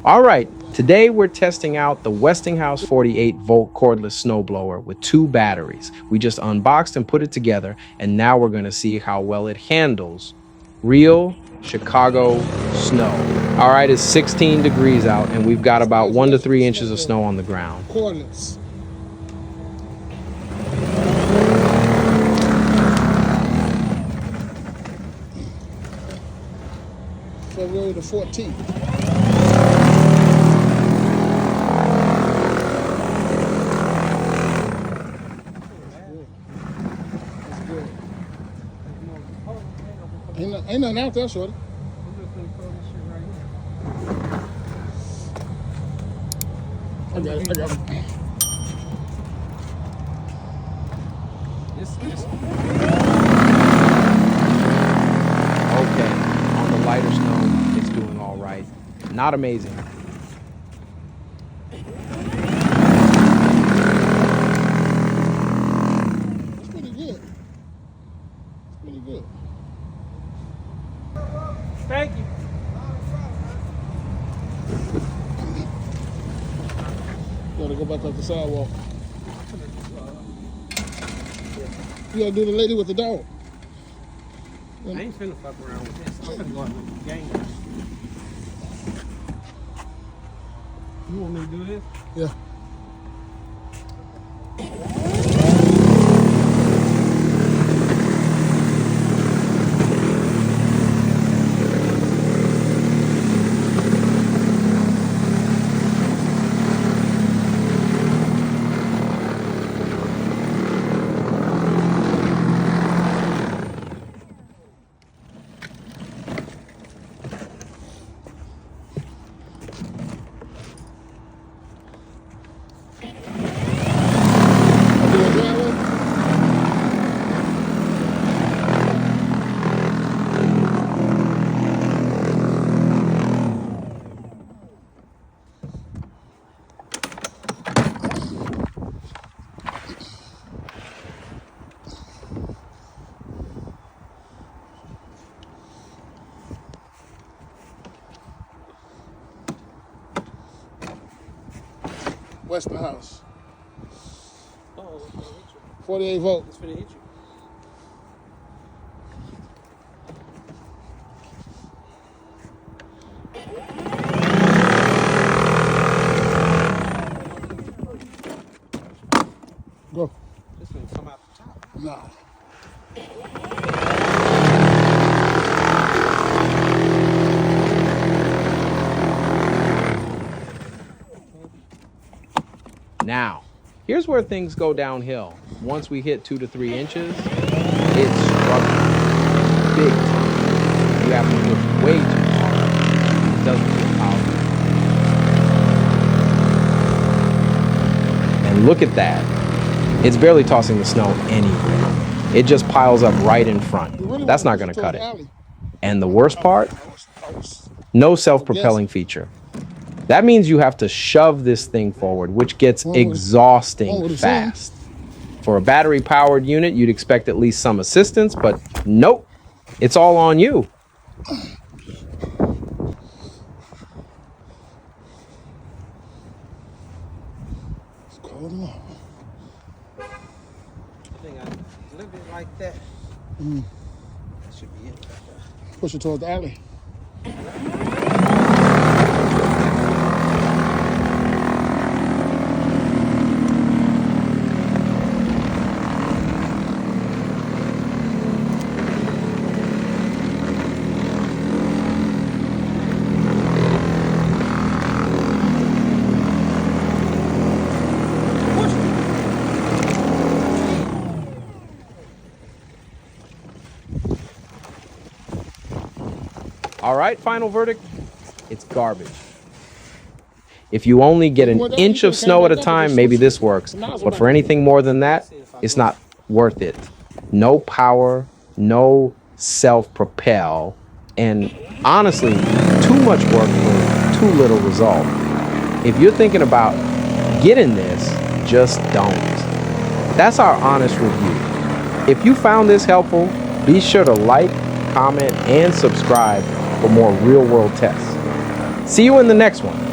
All right, today we're testing out the Westinghouse 48-volt cordless snow blower with 2 batteries. We just unboxed and put it together, and now we're going to see how well it handles real Chicago snow. All right, it's 16 degrees out, and we've got about 1 to 3 inches of snow on the ground. Cordless. February the 14th. Ain't nothing out there, shorty. I got it. Okay, on the lighter snow, it's doing all right. Not amazing. It's pretty good. It's pretty good. Thank you. Gotta go back up the sidewalk. You gotta do the lady with the dog. I ain't finna fuck around with this. I'm finna go out with the gang. You want me to do this? Yeah. Westinghouse. Oh, it's finna hit you. 48 volt. It's finna hit you. Go. This finna come out the top. Nah. Now, here's where things go downhill. Once we hit 2 to 3 inches, it's struggling big time. You have to push way too hard. It doesn't feel powerful. And look at that. It's barely tossing the snow anywhere. It just piles up right in front. That's not going to cut it. And the worst part? No self-propelling feature. That means you have to shove this thing forward, which gets exhausting fast. For a battery-powered unit, you'd expect at least some assistance, but nope, it's all on you. It's cold enough. I think a little bit like that. That should be it. Push it towards the alley. All right, final verdict, it's garbage. If you only get an inch of snow at a time, maybe this works. But for anything more than that, it's not worth it. No power, no self-propel, and honestly, too much work for too little result. If you're thinking about getting this, just don't. That's our honest review. If you found this helpful, be sure to like, comment, and subscribe for more real-world tests. See you in the next one.